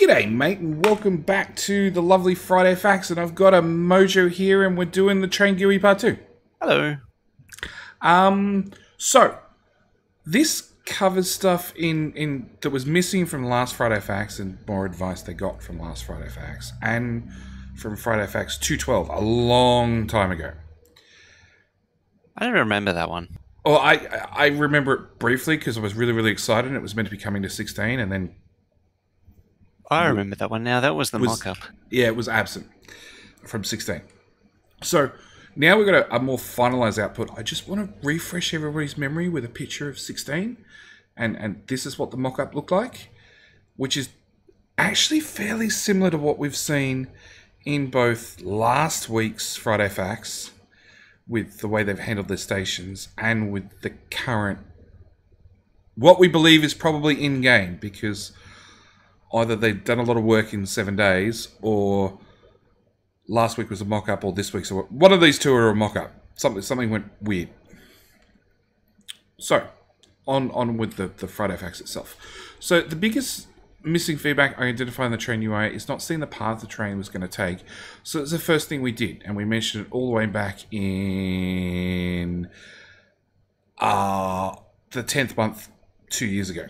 G'day, mate, and welcome back to the lovely Friday Facts. And I've got a Mojo here, and we're doing the Train GUI Part 2. Hello. So this covers stuff in that was missing from last Friday Facts, and more advice they got from last Friday Facts, and from Friday Facts 212 a long time ago. I don't remember that one. Well, I remember it briefly because I was really excited, and it was meant to be coming to 16, and then I remember that one now. That was the mock-up. Yeah, it was absent from 16. So now we've got a more finalized output. I just want to refresh everybody's memory with a picture of 16. And this is what the mock-up looked like, which is actually fairly similar to what we've seen in both last week's Friday Facts with the way they've handled their stations and with the current, what we believe is probably in-game, because either they've done a lot of work in 7 days, or last week was a mock-up, or this week's a... One of these two are a mock-up. Something went weird. So, on with the Friday Facts itself. So, the biggest missing feedback I identified in the train UI is not seeing the path the train was going to take. So, it's the first thing we did, and we mentioned it all the way back in the 10th month 2 years ago,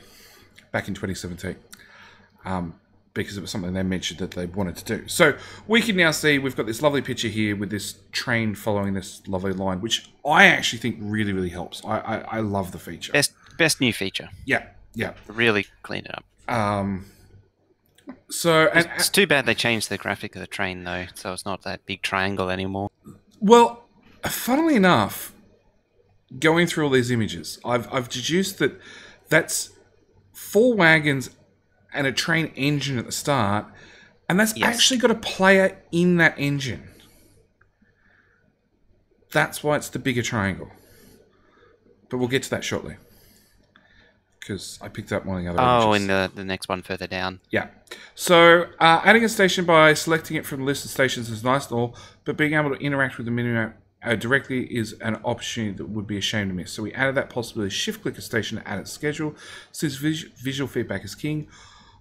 back in 2017. Because it was something they mentioned that they wanted to do. So we can now see we've got this lovely picture here with this train following this lovely line, which I actually think really helps. I love the feature. Best new feature. Yeah. Really cleaned it up. So it's too bad they changed the graphic of the train though, so it's not that big triangle anymore. Well, funnily enough, going through all these images, I've deduced that that's 4 wagons and a train engine at the start, and that's actually got a player in that engine. That's why it's the bigger triangle. But we'll get to that shortly, because I picked up one of the other images. In the next one further down. Yeah. So, adding a station by selecting it from the list of stations is nice and all, but being able to interact with the menu directly is an opportunity that would be a shame to miss. So we added that possibility. Shift-click a station to add its schedule. Since visual feedback is king,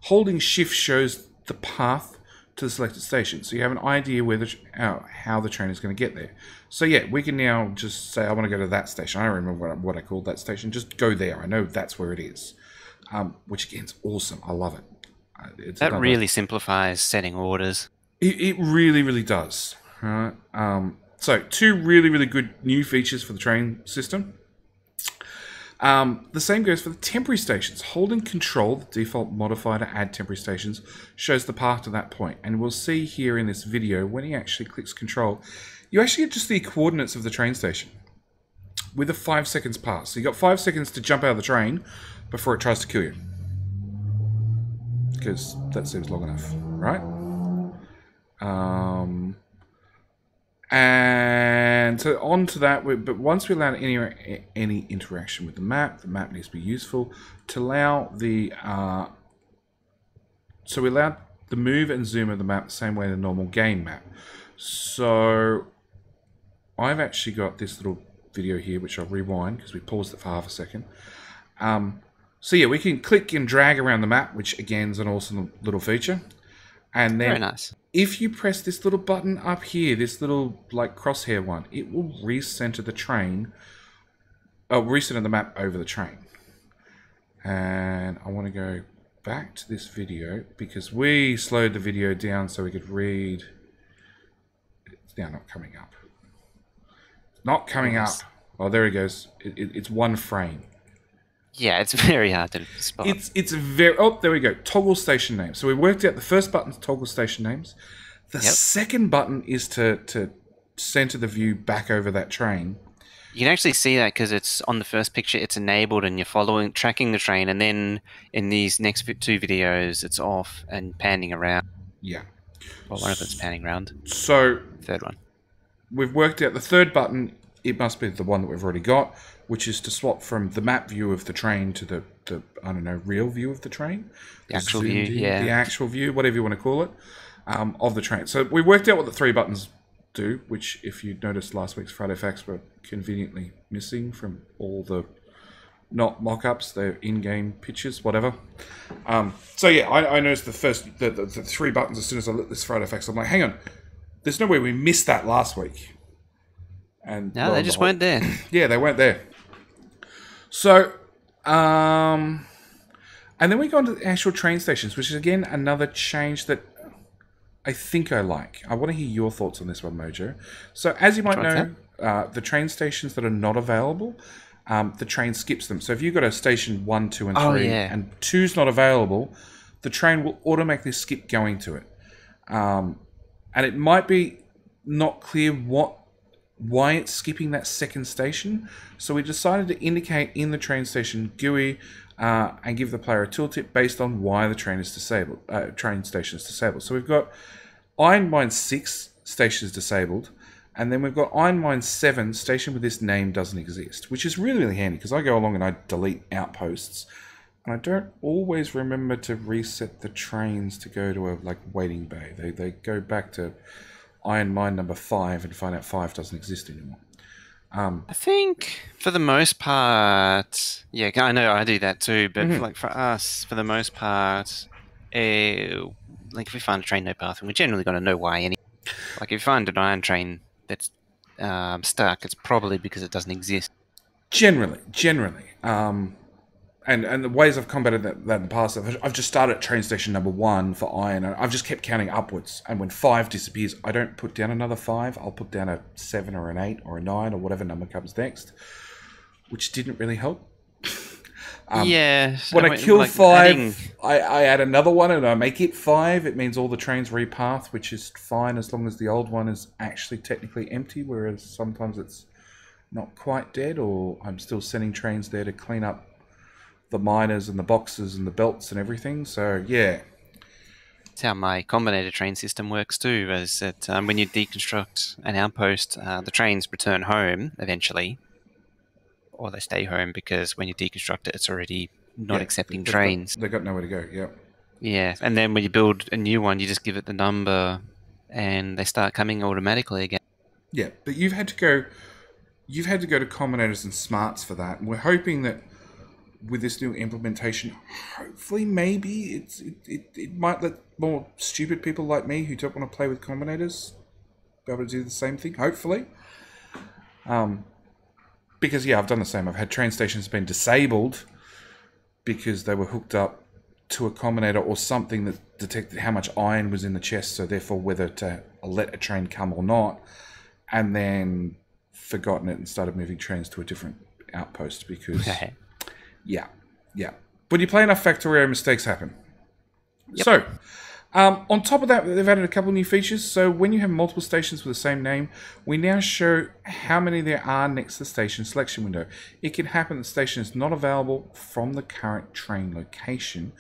holding shift shows the path to the selected station, so you have an idea where how the train is going to get there. So yeah, we can now just say, I want to go to that station. I don't remember what I called that station. Just go there. I know that's where it is, which again is awesome. I love it. That really simplifies setting orders. It really does. Right? So 2 really good new features for the train system. The same goes for the temporary stations. Holding Control, the default modifier to add temporary stations, shows the path to that point. And we'll see here in this video, when he actually clicks Control, you actually get just the coordinates of the train station with a 5 seconds pass. So you've got 5 seconds to jump out of the train before it tries to kill you. Because that seems long enough, right? And so on to that, but once we allow any interaction with the map needs to be useful to allow the so we allow the move and zoom of the map the same way the normal game map. So I've actually got this little video here which I'll rewind because we paused it for half a second. So yeah, we can click and drag around the map, which again is an awesome little feature. And then very nice. If you press this little button up here, this little like crosshair one, it will recenter the train, recenter the map over the train. And I want to go back to this video because we slowed the video down so we could read. It's now not coming up. Not coming up. Oh, there he goes. It's 1 frame. Yeah, it's very hard to spot. It's very... Oh, there we go. Toggle station names. So we worked out the first button's toggle station names. The second button is to center the view back over that train. You can actually see that because it's on the first picture, it's enabled and you're tracking the train, and then in these next 2 videos, it's off and panning around. Yeah. Well, one of it's panning around. So... Third one. We've worked out the third button. It must be the one that we've already got, which is to swap from the map view of the train to the I don't know, real view of the train. The actual view, yeah. The actual view, whatever you want to call it, of the train. So we worked out what the 3 buttons do, which if you noticed last week's Friday Facts were conveniently missing from all the not mock-ups. They're in-game pictures, whatever. So yeah, I noticed the 3 buttons as soon as I lit this Friday Facts. I'm like, hang on, there's no way we missed that last week. And No, lo they and just behold- weren't there. yeah, they weren't there. So, and then we go on to the actual train stations, which is again another change that I think I like. I want to hear your thoughts on this one, Mojo. So, as you might What's know, the train stations that are not available, the train skips them. So, if you've got a station 1, 2, and 3, Oh, yeah. and two's not available, the train will automatically skip going to it. And it might be not clear why it's skipping that second station. So we decided to indicate in the train station GUI and give the player a tooltip based on why the train is disabled. Train station is disabled. So we've got Iron Mine 6 stations disabled, and then we've got Iron Mine 7 station with this name doesn't exist, which is really, really handy because I go along and I delete outposts, and I don't always remember to reset the trains to go to a waiting bay. They go back to Iron Mine number 5 and find out 5 doesn't exist anymore. I think for the most part, yeah, I know I do that too. But for us, for the most part, if we find a train no path, and we're generally going to know why. If you find an iron train that's stuck, it's probably because it doesn't exist. Generally. And the ways I've combated that in the past, I've just started at train station number 1 for iron, and I've just kept counting upwards. And when 5 disappears, I don't put down another 5. I'll put down a 7 or an 8 or a 9 or whatever number comes next, which didn't really help. Yeah. When I kill 5, I add another one and I make it 5. It means all the trains repath, which is fine as long as the old one is actually technically empty, whereas sometimes it's not quite dead, or I'm still sending trains there to clean up the miners and the boxes and the belts and everything. So yeah, that's how my combinator train system works too. Is that when you deconstruct an outpost, the trains return home eventually, or they stay home because when you deconstruct it, it's already not accepting trains. They've got nowhere to go. Yeah. Yeah, and then when you build a new one, you just give it the number, and they start coming automatically again. Yeah, but you've had to go to combinators and smarts for that, and we're hoping that with this new implementation, hopefully maybe it might let more stupid people like me who don't want to play with combinators be able to do the same thing, hopefully. Because yeah, I've done the same. I've had train stations been disabled because they were hooked up to a combinator or something that detected how much iron was in the chest, so therefore whether to let a train come or not, and then forgotten it and started moving trains to a different outpost because yeah. When you play enough Factorio, mistakes happen. Yep. So, on top of that, they've added a couple new features. So when you have multiple stations with the same name, we now show how many there are next to the station selection window. It can happen that the station is not available from the current train location.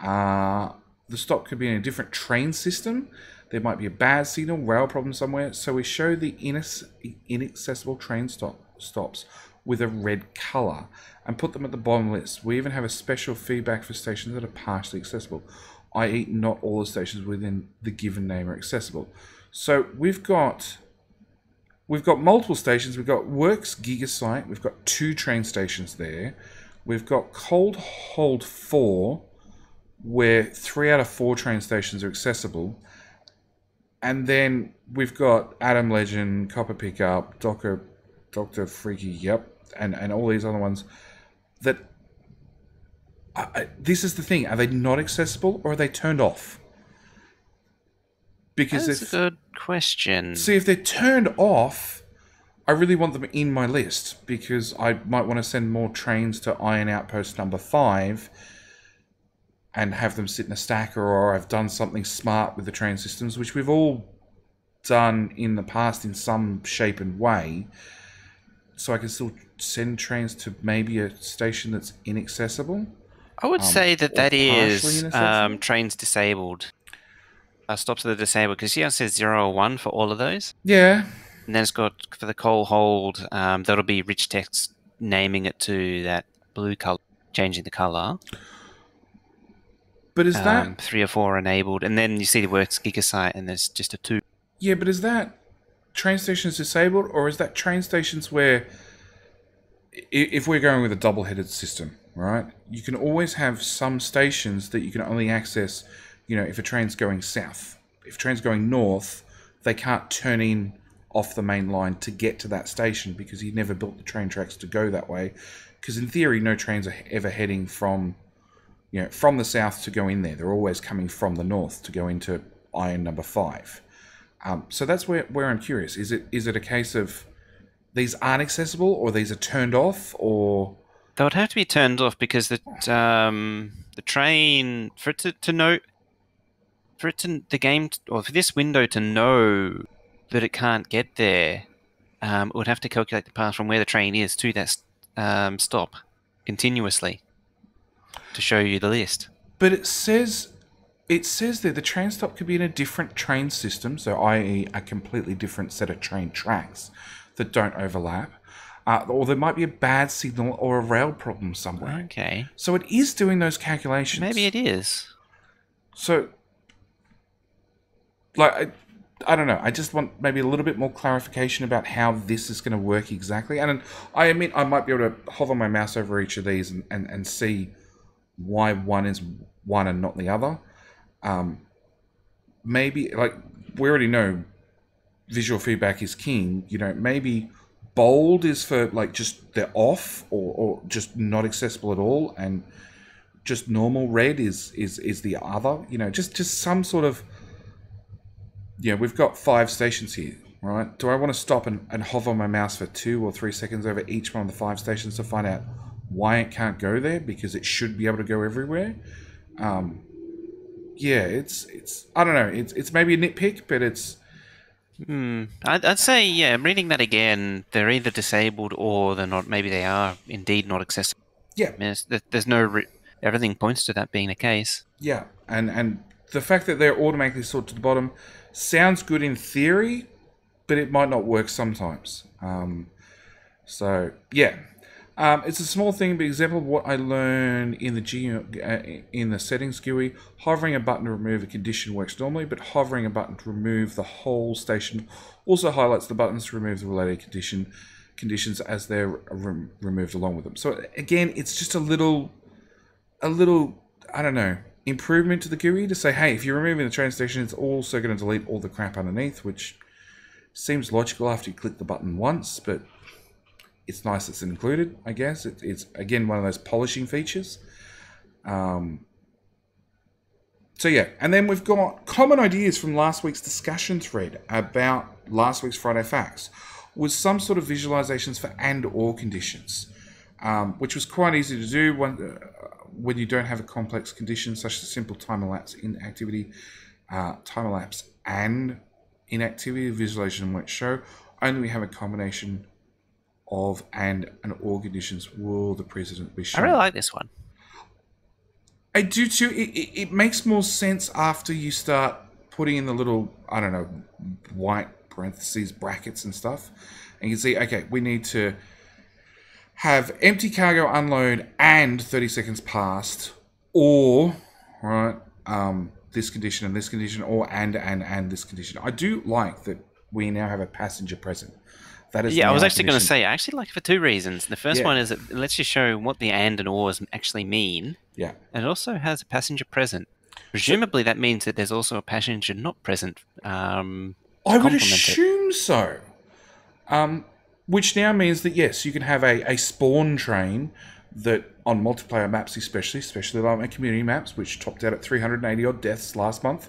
The stop could be in a different train system. There might be a bad signal, rail problem somewhere. So we show the inaccessible train stops with a red colour and put them at the bottom list. We even have a special feedback for stations that are partially accessible, i.e. not all the stations within the given name are accessible. So we've got multiple stations. We've got Works Gigasite. We've got 2 train stations there. We've got Cold Hold 4, where 3 out of 4 train stations are accessible. And then we've got Adam Legend, Copper Pickup, Dr. Freaky, yep, and all these other ones that... this is the thing. Are they not accessible or are they turned off? Because that's a good question. See, if they're turned off, I really want them in my list because I might want to send more trains to Iron Outpost number 5 and have them sit in a stacker, or I've done something smart with the train systems, which we've all done in the past in some shape and way. So I can still send trains to maybe a station that's inaccessible. I would say that is inaccessible? trains disabled. Stops that are disabled, because it says 0 or 1 for all of those. Yeah. And then it's got, for the coal hold, that'll be rich text naming it to that blue color, changing the color. But is that 3 or 4 enabled, and then you see the Works Gigasite, and there's just a 2. Yeah, but is that train stations disabled, or is that train stations where if we're going with a double-headed system, right, you can always have some stations that you can only access, if a train's going south. If a train's going north, they can't turn in off the main line to get to that station because you never built the train tracks to go that way. Because in theory, no trains are ever heading from the south to go in there. They're always coming from the north to go into iron number 5. So that's where I'm curious. Is it a case of these aren't accessible, or these are turned off, or They would have to be turned off because the train for this window to know that it can't get there, it would have to calculate the path from where the train is to that stop continuously to show you the list. But it says that the train stop could be in a different train system, so i.e. a completely different set of train tracks that don't overlap. Or there might be a bad signal or a rail problem somewhere. Okay. So it is doing those calculations. Maybe it is. So, like, I don't know. I just want maybe a little bit more clarification about how this is going to work exactly. And I admit I might be able to hover my mouse over each of these and see why one is one and not the other. Maybe, like, we already know visual feedback is king. Maybe bold is for, like, just they're off or just not accessible at all, and just normal red is the other. Just some sort of... we've got 5 stations here, right? Do I want to stop and hover my mouse for 2 or 3 seconds over each one of the 5 stations to find out why it can't go there, because it should be able to go everywhere? It's I don't know. It's maybe a nitpick, but it's... I'd say, yeah, reading that again, they're either disabled or they're not. Maybe they are indeed not accessible. Yeah. I mean, there's no... everything points to that being the case. Yeah, and the fact that they're automatically sorted to the bottom sounds good in theory, but it might not work sometimes. It's a small thing, but example of what I learned in the settings GUI. Hovering a button to remove a condition works normally, but hovering a button to remove the whole station also highlights the buttons to remove the related conditions as they're removed along with them. So again, it's just a little, I don't know, improvement to the GUI to say, hey, if you're removing the train station, it's also going to delete all the crap underneath, which seems logical after you click the button once, but it's nice it's included, I guess. It's again, one of those polishing features. And then we've got common ideas from last week's discussion thread about last week's Friday Facts, was some sort of visualizations for and or conditions, which was quite easy to do when you don't have a complex condition such as simple time elapse inactivity, time elapse and inactivity. Visualization won't show. Only we have a combination of and or conditions will the precedent be shown. I really like this one. I do too. It makes more sense after you start putting in the little, I don't know, white parentheses, brackets and stuff. And you can see, okay, we need to have empty cargo unload and 30 seconds passed, or, right, this condition and this condition, or and this condition. I do like that we now have a passenger present. That is I was actually going to say, I actually like it for 2 reasons. The first one is it lets you show what the and ors actually mean. Yeah. And it also has a passenger present. Presumably that means that there's also a passenger not present. I would assume so. Which now means that, yes, you can have a spawn train that on multiplayer maps especially like my community maps, which topped out at 380 odd deaths last month.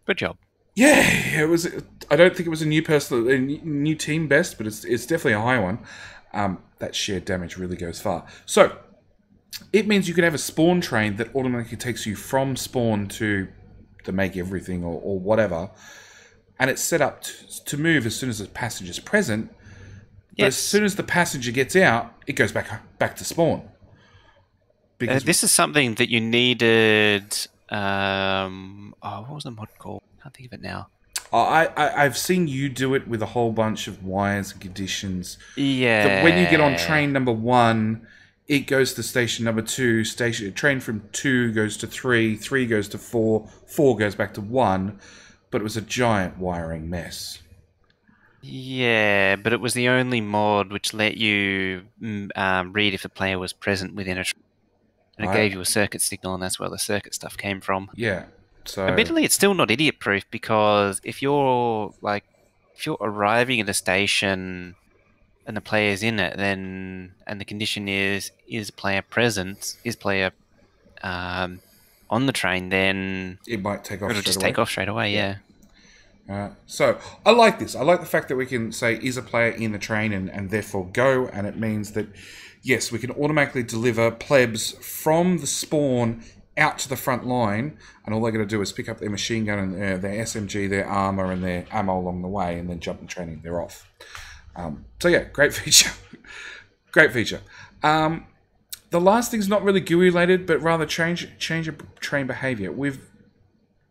Good job. Yeah, it was. I don't think it was a new team best, but it's definitely a high one. That shared damage really goes far. So it means you could have a spawn train that automatically takes you from spawn to the make everything or whatever, and it's set up to move as soon as the passenger's present. But as soon as the passenger gets out, it goes back to spawn. Because this is something that you needed. What was the mod called? I can't think of it now. I've seen you do it with a whole bunch of wires and conditions. Yeah. That when you get on train number 1, it goes to station number 2. Train from 2 goes to 3. 3 goes to 4. 4 goes back to 1. But it was a giant wiring mess. Yeah, but it was the only mod which let you read if the player was present within a train. And it right? gave you a circuit signal, and that's where the circuit stuff came from. Yeah. So Admittedly, it's still not idiot-proof because if you're arriving at a station and the player's in it, then and the condition is player present, is player um, on the train, then it might take off it'll straight just away. take off straight away. Yeah. Yeah. So I like this. I like the fact that we can say is a player in the train and therefore go, and it means that yes, we can automatically deliver plebs from the spawn out to the front line, and all they're going to do is pick up their machine gun and their SMG, their armor, and their ammo along the way, and then jump in training. They're off. So yeah, great feature. Great feature. The last thing's not really GUI related, but rather change of train behavior. We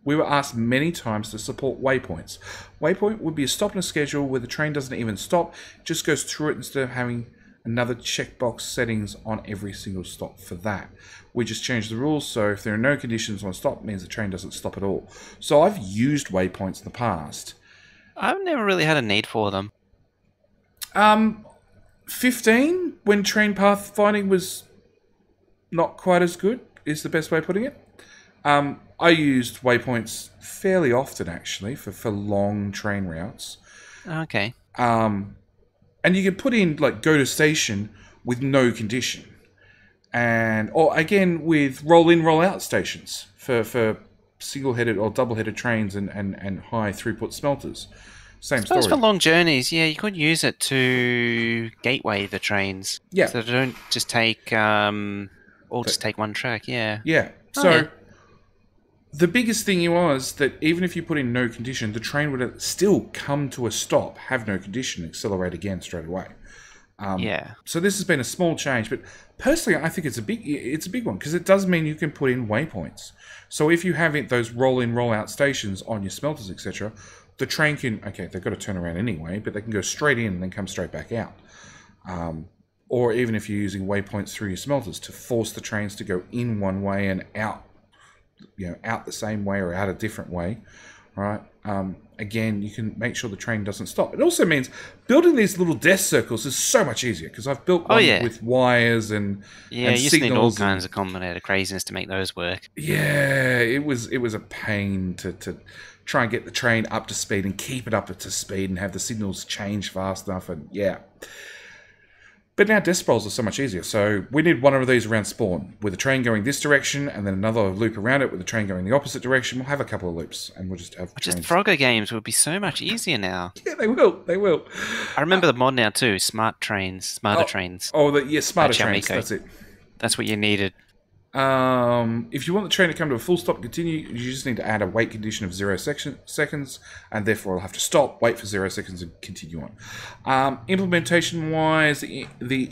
were asked many times to support waypoints. Waypoint would be a stop in a schedule where the train doesn't even stop, just goes through it instead of having another checkbox settings on every single stop for that. We just changed the rules, so if there are no conditions on stop, it means the train doesn't stop at all. So I've used waypoints in the past. I've never really had a need for them. 15, when train pathfinding was not quite as good, is the best way of putting it. I used waypoints fairly often, actually, for long train routes. Okay. And you can put in, like, go to station with no condition. Or, again, with roll-in, roll-out stations for single-headed or double-headed trains and high-throughput smelters. Same story. Suppose for long journeys, yeah, you could use it to gateway the trains. Yeah. So they don't just take just take one track, yeah. Yeah. So the biggest thing was that even if you put in no condition, the train would still come to a stop, have no condition, accelerate again straight away. Yeah. So this has been a small change, but personally, I think it's a big one because it does mean you can put in waypoints. So if you have those roll-in, roll-out stations on your smelters, etc., the train can they've got to turn around anyway, but they can go straight in and then come straight back out. Or even if you're using waypoints through your smelters to force the trains to go in one way and out, out the same way or out a different way, right? Again, you can make sure the train doesn't stop. It also means building these little death circles is so much easier because I've built one with wires and you and just need all signals kinds of combinated craziness to make those work. Yeah, it was a pain to try and get the train up to speed and keep it up to speed and have the signals change fast enough, and yeah. But now death spirals are so much easier. So we need one of these around spawn with a train going this direction and then another loop around it with the train going the opposite direction. We'll have a couple of loops and we'll just have Just Frogger games would be so much easier now. Yeah, they will. They will. I remember the mod now too. Smarter trains. Smarter trains. Smarter trains. That's it. That's what you needed. If you want the train to come to a full stop and continue, you just need to add a wait condition of 0 seconds, and therefore it'll have to stop, wait for 0 seconds, and continue on. Implementation-wise, the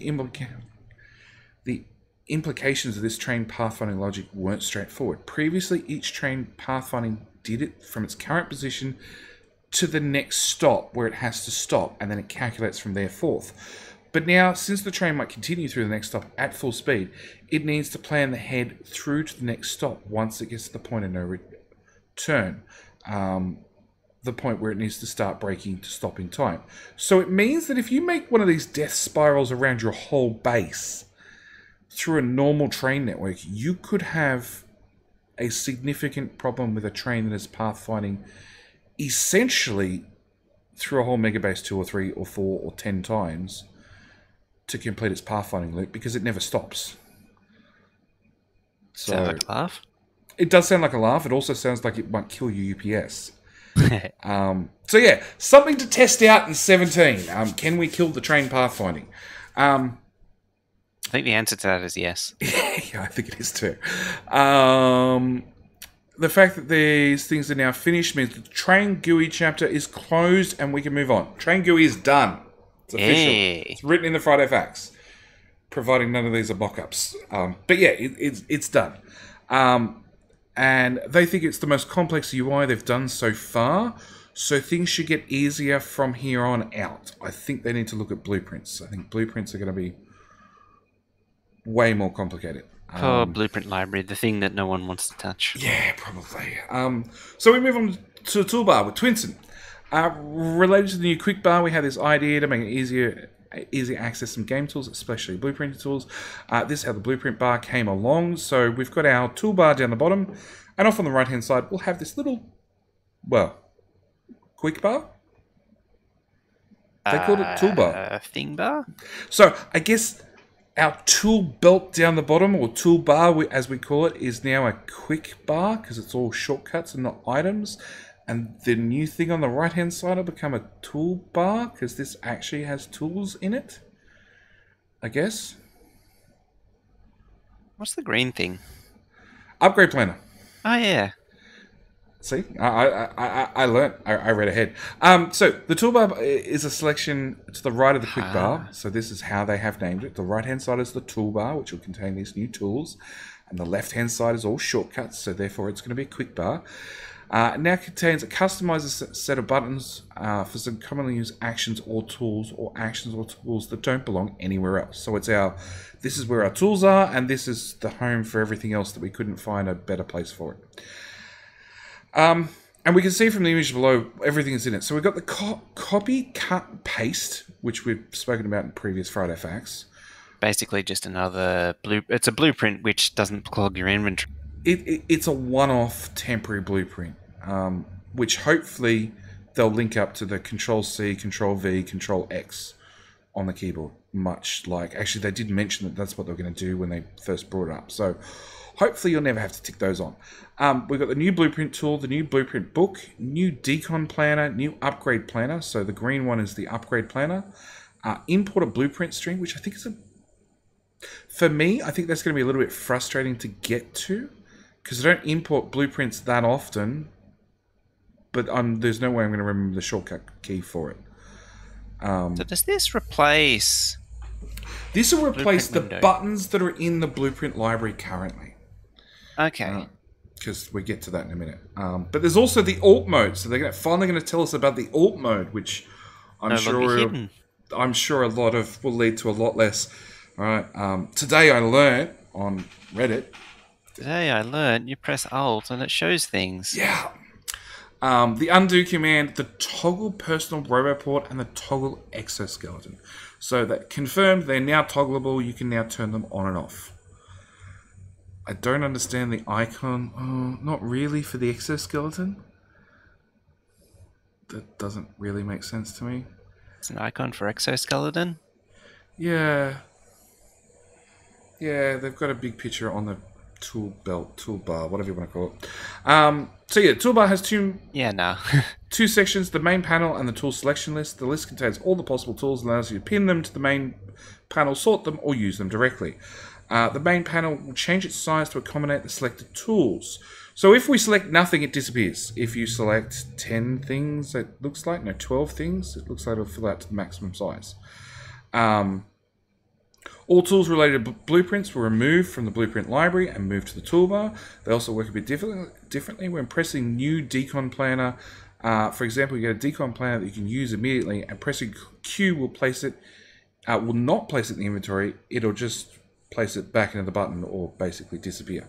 implications of this train pathfinding logic weren't straightforward. Previously, each train pathfinding did it from its current position to the next stop where it has to stop, and then it calculates from there forth. But now, since the train might continue through the next stop at full speed, it needs to plan the head through to the next stop once it gets to the point of no return. The point where it needs to start braking to stop in time. So it means that if you make one of these death spirals around your whole base through a normal train network, you could have a significant problem with a train that is pathfinding essentially through a whole megabase 2 or 3 or 4 or 10 times to complete its pathfinding loop because it never stops. So sounds like a laugh. It does sound like a laugh. It also sounds like it might kill your UPS. So yeah, something to test out in 17. Can we kill the train pathfinding? I think the answer to that is yes. Yeah, I think it is too. The fact that these things are now finished means the train GUI chapter is closed and we can move on. Train GUI is done. It's official. Hey. It's written in the Friday Facts, providing none of these are mock-ups. But yeah, it's done. And they think it's the most complex UI they've done so far, so things should get easier from here on out. I think they need to look at blueprints. I think blueprints are going to be way more complicated. Blueprint library, the thing that no one wants to touch. Yeah, probably. So we move on to the toolbar with Twinson. Related to the new quick bar, we have this idea to make it easier access some game tools, especially blueprinting tools. This is how the blueprint bar came along. So we've got our toolbar down the bottom, and off on the right hand side we'll have this little, well, quick bar. They called it toolbar. Thing bar? So I guess our tool belt down the bottom, or toolbar as we call it, is now a quick bar because it's all shortcuts and not items. And the new thing on the right hand side will become a toolbar because this actually has tools in it, I guess. What's the green thing? Upgrade planner. Oh, yeah. See, I learnt. I read ahead. So the toolbar is a selection to the right of the quick bar. So this is how they have named it. The right-hand side is the toolbar, which will contain these new tools. And the left-hand side is all shortcuts, so therefore it's going to be a quick bar. It now contains a customized set of buttons for some commonly used actions or tools that don't belong anywhere else. So it's this is where our tools are, and this is the home for everything else that we couldn't find a better place for it. And we can see from the image below, everything is in it. So we've got the copy, cut, paste, which we've spoken about in previous Friday Facts. Basically just another it's a blueprint which doesn't clog your inventory. It's a one-off temporary blueprint, which hopefully they'll link up to the Control-C, Control-V, Control-X on the keyboard. Much like, actually they did mention that that's what they were going to do when they first brought it up. So hopefully you'll never have to tick those on. We've got the new blueprint tool, the new blueprint book, new decon planner, new upgrade planner. So the green one is the upgrade planner. Import a blueprint string, which I think is for me, I think that's going to be a little bit frustrating to get to, because I don't import blueprints that often, but there's no way I'm going to remember the shortcut key for it. So does this replace... This will replace the buttons that are in the blueprint library currently. Okay. Because we get to that in a minute. But there's also the alt mode, so they're finally going to tell us about the alt mode, which I'm sure a lot of will lead to a lot less. All right. Today I learned on Reddit. Today I learned you press Alt and it shows things. Yeah. The undo command, the toggle personal roboport, and the toggle exoskeleton. So that confirmed, they're now toggleable. You can now turn them on and off. I don't understand the icon. Oh, not really for the exoskeleton. That doesn't really make sense to me. It's an icon for exoskeleton? Yeah. Yeah, they've got a big picture on the toolbar, whatever you want to call it. So yeah, toolbar has two sections, the main panel and the tool selection list. The list contains all the possible tools and allows you to pin them to the main panel, sort them, or use them directly. The main panel will change its size to accommodate the selected tools. So if we select nothing, it disappears. If you select 10 things, it looks like, no, 12 things, it looks like it'll fill out to the maximum size. All tools related to blueprints were removed from the blueprint library and moved to the toolbar. They also work a bit differently when pressing new decon planner. For example, you get a decon planner that you can use immediately, and pressing Q will not place it in the inventory. It'll just place it back into the button or basically disappear.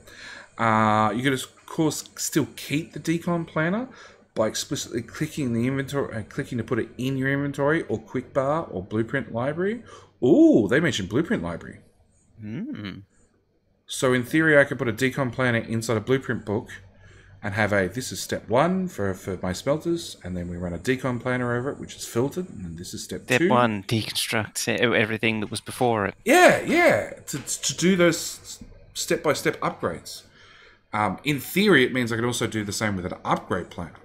You can, of course, still keep the decon planner by explicitly clicking the inventory, clicking to put it in your inventory or quick bar or blueprint library. Oh, they mentioned blueprint library. So in theory, I could put a decon planner inside a blueprint book and have this is step 1 for my smelters, and then we run a decon planner over it, which is filtered, and this is step 2. Step 1, deconstruct everything that was before it. Yeah, to do those step-by-step upgrades. In theory, it means I could also do the same with an upgrade planner,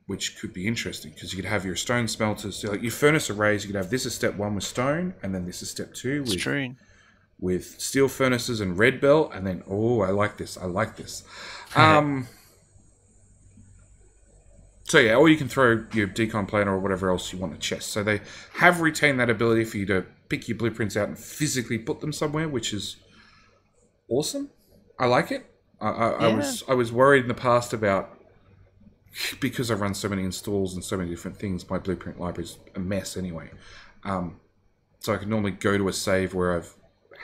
which could be interesting, because you could have your stone smelters, so like your furnace arrays, you could have this is step 1 with stone, and then this is step 2 with steel furnaces and red belt, and then, I like this. So yeah, or you can throw your decon planner or whatever else you want in the chest. So they have retained that ability for you to pick your blueprints out and physically put them somewhere, which is awesome. I like it. I was worried in the past about, because I run so many installs and so many different things, my blueprint library's a mess anyway. So I can normally go to a save where I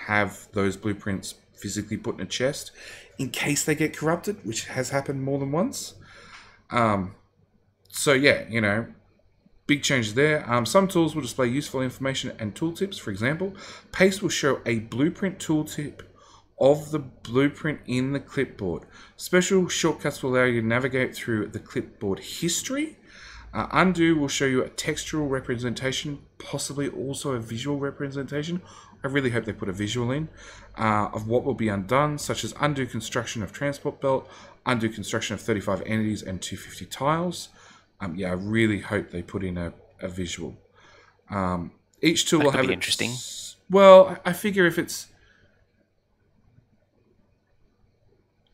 have those blueprints physically put in a chest in case they get corrupted, which has happened more than once. So yeah, big changes there. Some tools will display useful information and tooltips. For example, Paste will show a blueprint tooltip of the blueprint in the clipboard. Special shortcuts will allow you to navigate through the clipboard history. Undo will show you a textual representation, possibly also a visual representation. I really hope they put a visual in of what will be undone, such as undo construction of transport belt, undo construction of 35 entities and 250 tiles. Yeah, I really hope they put in a visual. Each tool will That have could be interesting. Well, I figure if it's,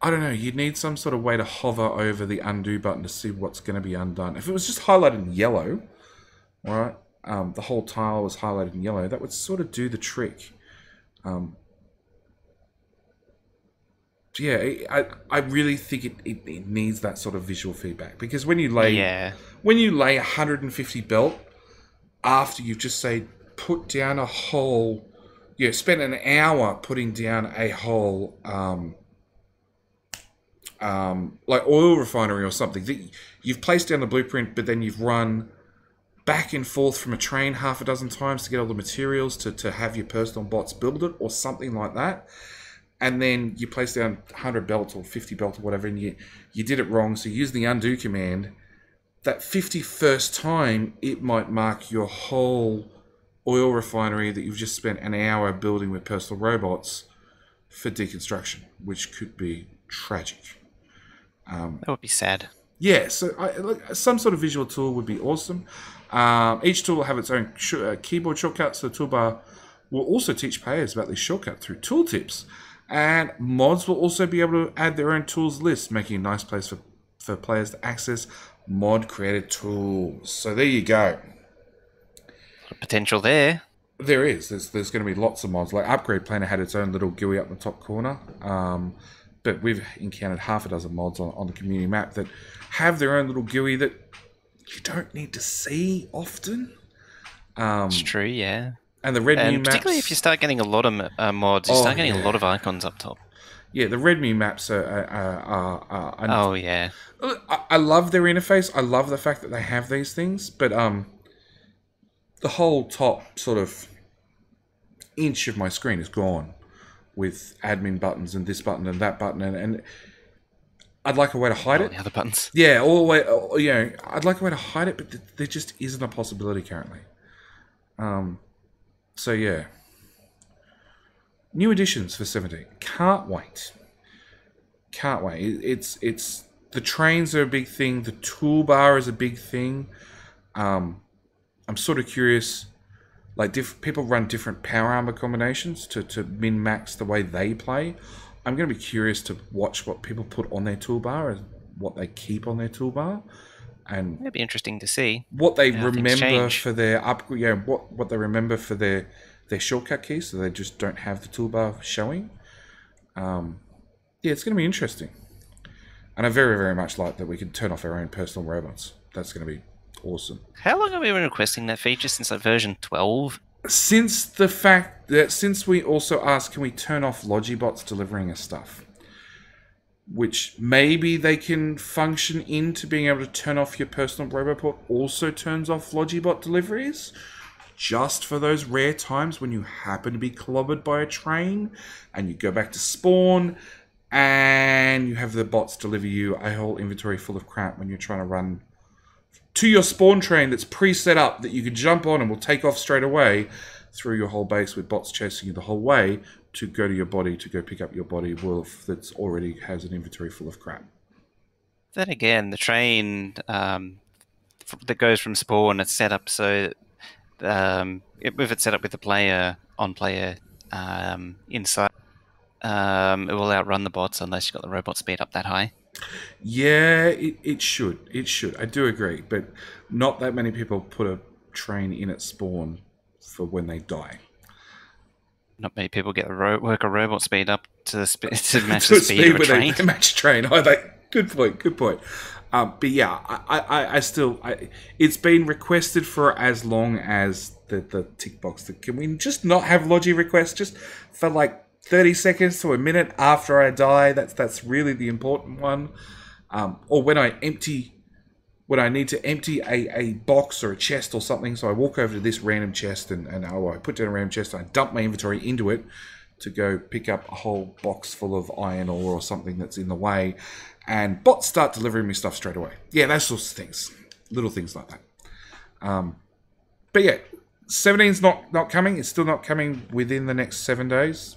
I don't know, you'd need some sort of way to hover over the undo button to see what's going to be undone. If it was just highlighted in yellow, all right, the whole tile was highlighted in yellow, that would sort of do the trick. Yeah, I really think it needs that sort of visual feedback, because when you lay 150 belt after you've just say put down a whole, spent an hour putting down a whole like oil refinery or something that you've placed down the blueprint, but then you've run back and forth from a train half a dozen times to get all the materials to have your personal bots build it or something like that. And then you place down 100 belts or 50 belts or whatever, and you did it wrong, so you use the undo command. That 51st time, it might mark your whole oil refinery that you've just spent an hour building with personal robots for deconstruction, which could be tragic. That would be sad. Yeah, so some sort of visual tool would be awesome. Each tool will have its own keyboard shortcuts. So the toolbar will also teach players about these shortcuts through tooltips. And mods will also be able to add their own tools list, making a nice place for players to access mod-created tools. So there you go. Potential there. There is. There's going to be lots of mods. Like Upgrade Planner had its own little GUI up in the top corner. But we've encountered half a dozen mods on the community map that have their own little GUI that you don't need to see often. It's true, yeah. And the red new maps, particularly if you start getting a lot of mods, you start getting a lot of icons up top. Yeah, the red new maps are oh yeah. I love their interface. I love the fact that they have these things, but the whole top sort of inch of my screen is gone with admin buttons and this button and that button, and I'd like a way to hide it. The other buttons. Yeah, I'd like a way to hide it, but there just isn't a possibility currently. So yeah. New additions for 17. Can't wait. Can't wait. It's the trains are a big thing. The toolbar is a big thing. I'm sort of curious. Like people run different power armor combinations to min max the way they play. I'm going to be curious to watch what people put on their toolbar and what they keep on their toolbar, and it'd be interesting to see what they remember for their upgrade. Yeah, what they remember for their shortcut keys, so they just don't have the toolbar showing. Yeah, it's going to be interesting. And I very, very much like that we can turn off our own personal robots. That's going to be awesome. How long have we been requesting that feature? Since like version 12? Since the fact that, since we also asked, can we turn off Logibots delivering us stuff? Which maybe they can function into being able to turn off your personal robot also turns off Logibot deliveries. Just for those rare times when you happen to be clobbered by a train and you go back to spawn and you have the bots deliver you a whole inventory full of crap when you're trying to run to your spawn train that's pre-set up that you can jump on and will take off straight away through your whole base with bots chasing you the whole way to go to your body to go pick up your body wolf that's already has an inventory full of crap. Then again, the train that goes from spawn, it's set up so if it's set up with the player inside, it will outrun the bots unless you've got the robot speed up that high. Yeah, it should. It should. I do agree, but not that many people put a train in at spawn for when they die. Not many people get work a robot speed up to match the speed of a train. They match train. Oh, good point. Good point. But yeah, I still, it's been requested for as long as the tick box. Can we just not have Logi requests just for like 30 seconds to a minute after I die? That's really the important one. Or when I empty when I need to empty a box or a chest or something. So I walk over to this random chest and I put down a random chest and I dump my inventory into it to go pick up a whole box full of iron ore or something that's in the way. And bots start delivering me stuff straight away. Yeah, those sorts of things. Little things like that. But yeah, 17's not coming. It's still not coming within the next 7 days.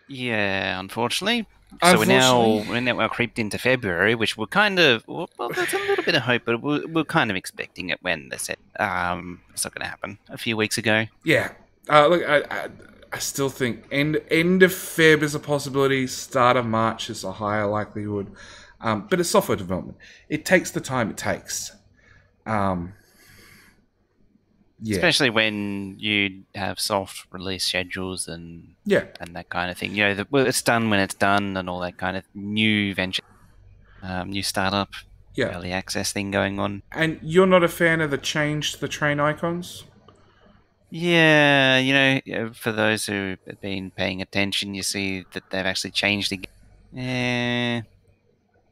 Yeah, unfortunately. So we're now creeped into February, which we're kind of there's a little bit of hope, but we're kind of expecting it when they said it's not going to happen a few weeks ago. Yeah. Look, I still think end of Feb is a possibility. Start of March is a higher likelihood. But it's software development. It takes the time it takes. Yeah. Especially when you have soft release schedules and that kind of thing. You know, it's done when it's done, and all that kind of new venture, new startup, early access thing going on. And you're not a fan of the change to the train icons? Yeah, for those who have been paying attention, you see that they've actually changed again.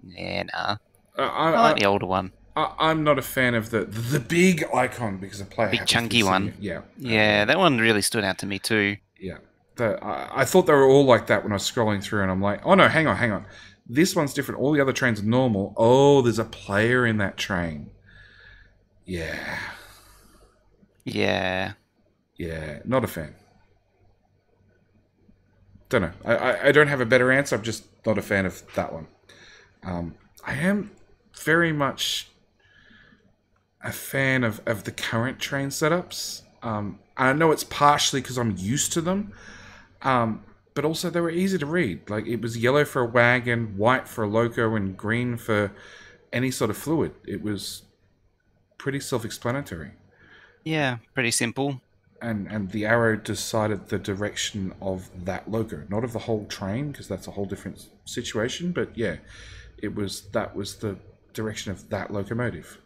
Nah. I like the older one. I'm not a fan of the big icon because a player big chunky one. Yeah. Yeah, that one really stood out to me too. Yeah. I thought they were all like that when I was scrolling through, and I'm like, oh no, hang on. This one's different. All the other trains are normal. Oh, there's a player in that train. Yeah. Yeah. Yeah, not a fan. Don't know. I don't have a better answer. I'm just not a fan of that one. I am very much a fan of the current train setups. I know it's partially because I'm used to them, but also they were easy to read. Like, it was yellow for a wagon, white for a loco, and green for any sort of fluid. It was pretty self-explanatory. Yeah, pretty simple. And the arrow decided the direction of that loco, not of the whole train, because that's a whole different situation. But yeah, that was the direction of that locomotive.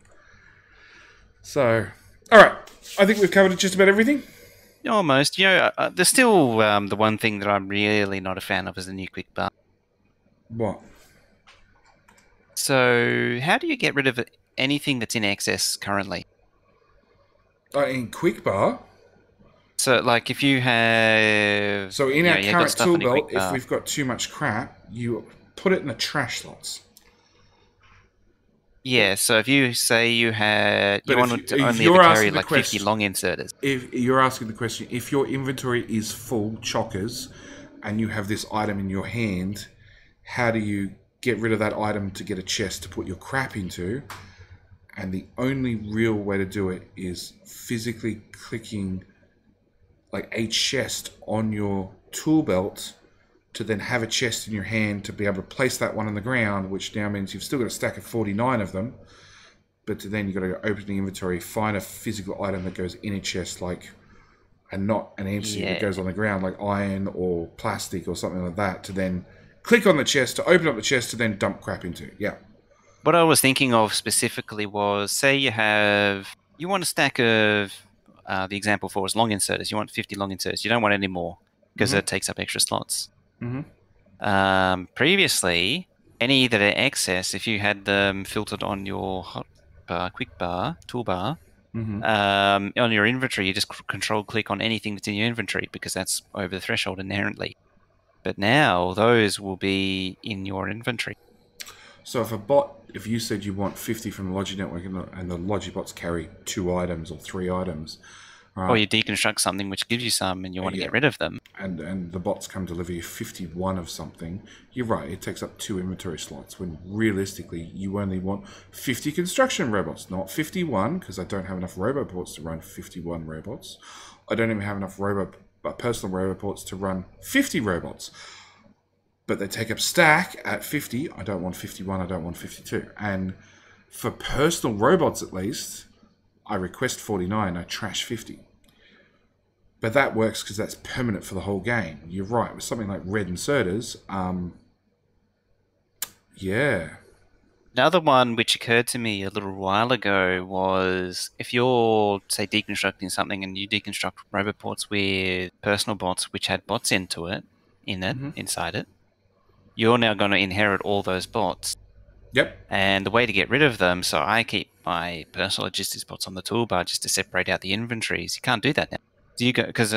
So, all right, I think we've covered just about everything. Almost. There's still the one thing that I'm really not a fan of is the new quick bar. What? So, how do you get rid of anything that's in excess currently? In quick bar? So, like, if you have... So, in our current tool belt, if we've got too much crap, you put it in the trash slots. Yeah, so if you say you wanted to only ever carry like 50 long inserters. If you're asking the question, if your inventory is full chockers and you have this item in your hand, how do you get rid of that item to get a chest to put your crap into? And the only real way to do it is physically clicking like a chest on your tool belt to then have a chest in your hand to be able to place that one on the ground, which now means you've still got a stack of 49 of them, but then you've got to go open the inventory, find a physical item that goes in a chest, and not an empty that goes on the ground, like iron or plastic or something like that, to then click on the chest to open up the chest to then dump crap into. Yeah. What I was thinking of specifically was, say you want a stack of, the example for was long inserters. You want 50 long inserters. You don't want any more because it takes up extra slots. Mm-hmm. Previously, any that are excess, if you had them filtered on your hotbar, quick bar, toolbar, on your inventory, you just control click on anything that's in your inventory because that's over the threshold inherently. But now those will be in your inventory. So if you said you want 50 from the Logi network and the Logi bots carry 2 items or 3 items, right? Or you deconstruct something which gives you some and you want to get rid of them. And the bots come deliver you 51 of something, you're right, it takes up 2 inventory slots, when realistically you only want 50 construction robots, not 51, because I don't have enough roboports to run 51 robots. I don't even have enough personal roboports to run 50 robots. But they take up stack at 50. I don't want 51, I don't want 52. And for personal robots at least, I request 49, I trash 50. But that works because that's permanent for the whole game. You're right, with something like red inserters, yeah. Another one which occurred to me a little while ago was if you're, say, deconstructing something and you deconstruct roboports with personal bots which had bots inside it, you're now going to inherit all those bots. Yep. And the way to get rid of them, so I keep my personal logistics bots on the toolbar just to separate out the inventories. You can't do that now. Do you go because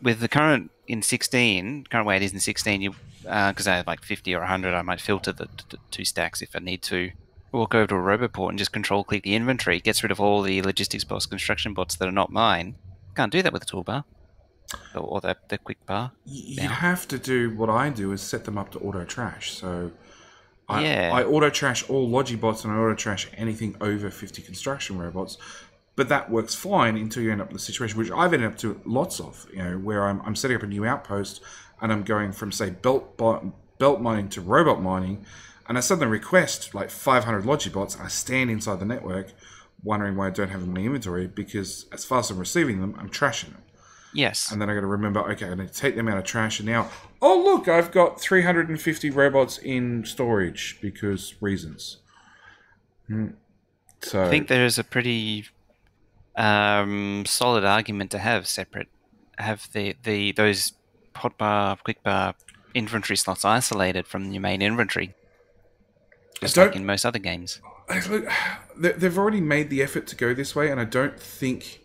with the current in 16, current way it is in 16, you because I have like 50 or 100, I might filter the two stacks if I need to. Walk over to a roboport and just control click the inventory. It gets rid of all the logistics bots, construction bots that are not mine. Can't do that with the toolbar or the quick bar You'd now. have to do what I do is set them up to auto trash. So I Yeah. auto trash all Logibots and I auto trash anything over 50 construction robots. But that works fine until you end up in the situation, which I've ended up to lots of, where I'm setting up a new outpost and I'm going from, say, belt mining to robot mining, and I suddenly request like 500 Logibots, and I stand inside the network wondering why I don't have them in my inventory because as fast as I'm receiving them, I'm trashing them. Yes. And then I got to remember, okay, I need to take them out of trash. And now, oh look, I've got 350 robots in storage because reasons. I So think there is a pretty solid argument to have separate, have the those hotbar, quickbar inventory slots isolated from your main inventory, I just like don't. in most other games. Look, they've already made the effort to go this way, and I don't think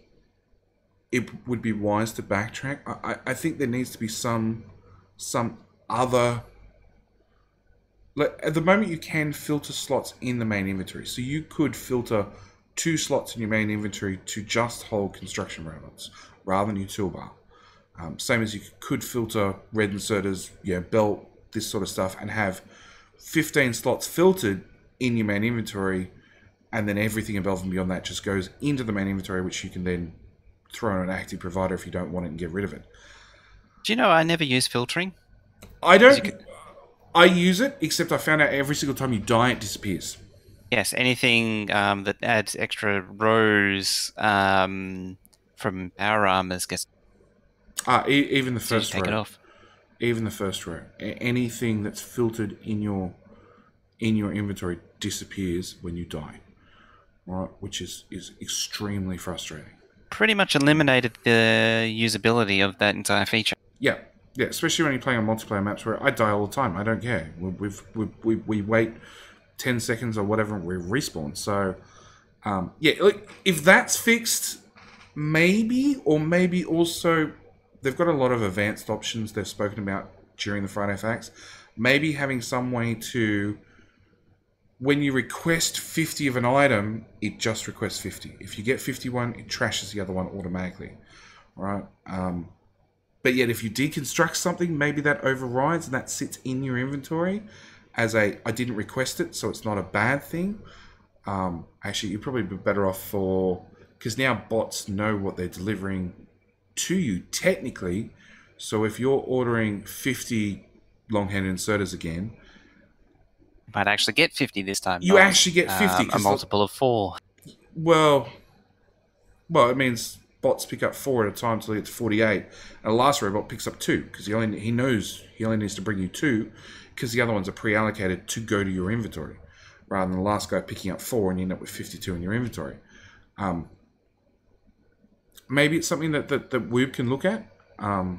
it would be wise to backtrack. I think there needs to be some other. Like, at the moment, you can filter slots in the main inventory, so you could filter 2 slots in your main inventory to just hold construction robots rather than your toolbar. Same as you could filter red inserters, belt, this sort of stuff, and have 15 slots filtered in your main inventory, and then everything above and beyond that just goes into the main inventory, which you can then throw on an active provider if you don't want it and get rid of it. Do you know I never use filtering? I 'Cause you don't. could, I use it, except I found out every single time you die, it disappears. yes, anything that adds extra rows from power armors gets Even the so you first take it row. off. Even the first row. Anything that's filtered in your inventory disappears when you die. Right, which is extremely frustrating. Pretty much eliminated the usability of that entire feature. Yeah, yeah, especially when you're playing on multiplayer maps where I die all the time. I don't care. We wait 10 seconds or whatever, and we respawn. So, yeah, like if that's fixed, maybe, or maybe also they've got a lot of advanced options they've spoken about during the Friday Facts. Maybe having some way to, when you request 50 of an item, it just requests 50. If you get 51, it trashes the other one automatically, right? But yet, if you deconstruct something, maybe that overrides and that sits in your inventory as I didn't request it, so it's not a bad thing. Actually, you'd probably be better off because now bots know what they're delivering to you technically. So if you're ordering 50 long-handed inserters again, You might actually get 50 this time, you not actually get 50 a because multiple of 4. well, it means bots pick up 4 at a time till it's 48, and the last robot picks up 2 because he knows he only needs to bring you 2 because the other ones are pre-allocated to go to your inventory, rather than the last guy picking up 4 and you end up with 52 in your inventory. Maybe it's something that Woob can look at. Yeah,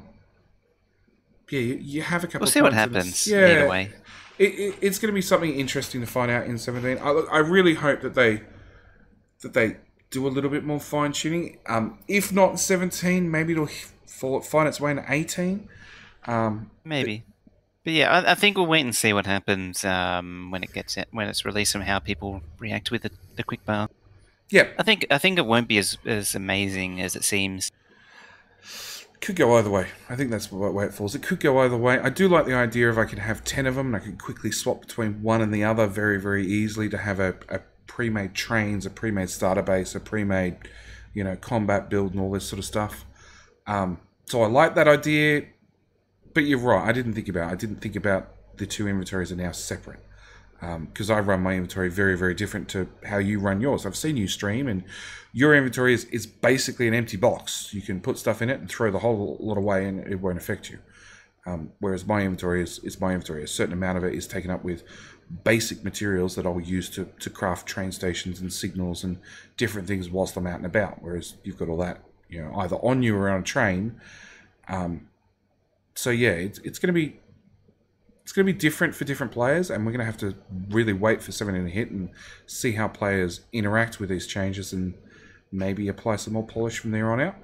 you have a couple. We'll of see what points happens. Yeah, Either way, it's going to be something interesting to find out in 17. I really hope that they do a little bit more fine tuning. If not 17, maybe it'll find its way into 18. maybe. But yeah, I think we'll wait and see what happens when it's released and how people react with the quick bar. Yeah, I think it won't be as amazing as it seems. could go either way. I think that's the way it falls. It could go either way. I do like the idea of I could have 10 of them and I could quickly swap between one and the other very, very easily to have a pre-made trains, a pre-made starter base, a pre-made, combat build and all this sort of stuff. So I like that idea, but you're right. I didn't think about the two inventories are now separate. Because I run my inventory very, very different to how you run yours. I've seen you stream, and your inventory is basically an empty box. You can put stuff in it and throw the whole lot away, and it won't affect you. Whereas my inventory is my inventory. A certain amount of it is taken up with basic materials that I'll use to craft train stations and signals and different things whilst I'm out and about. Whereas you've got all that, either on you or on a train. So yeah, it's going to be it's going to be different for different players, and we're going to have to really wait for 17 to hit and see how players interact with these changes and maybe apply some more polish from there on out.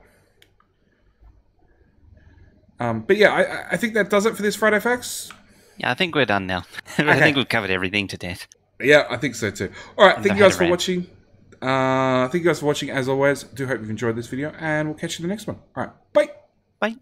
But yeah, I think that does it for this Friday Facts. Yeah, I think we're done now. Okay. I think we've covered everything to death. Yeah, I think so too. All right, thank you guys for watching. Thank you guys for watching as always. Do hope you've enjoyed this video, and we'll catch you in the next one. All right, bye. Bye.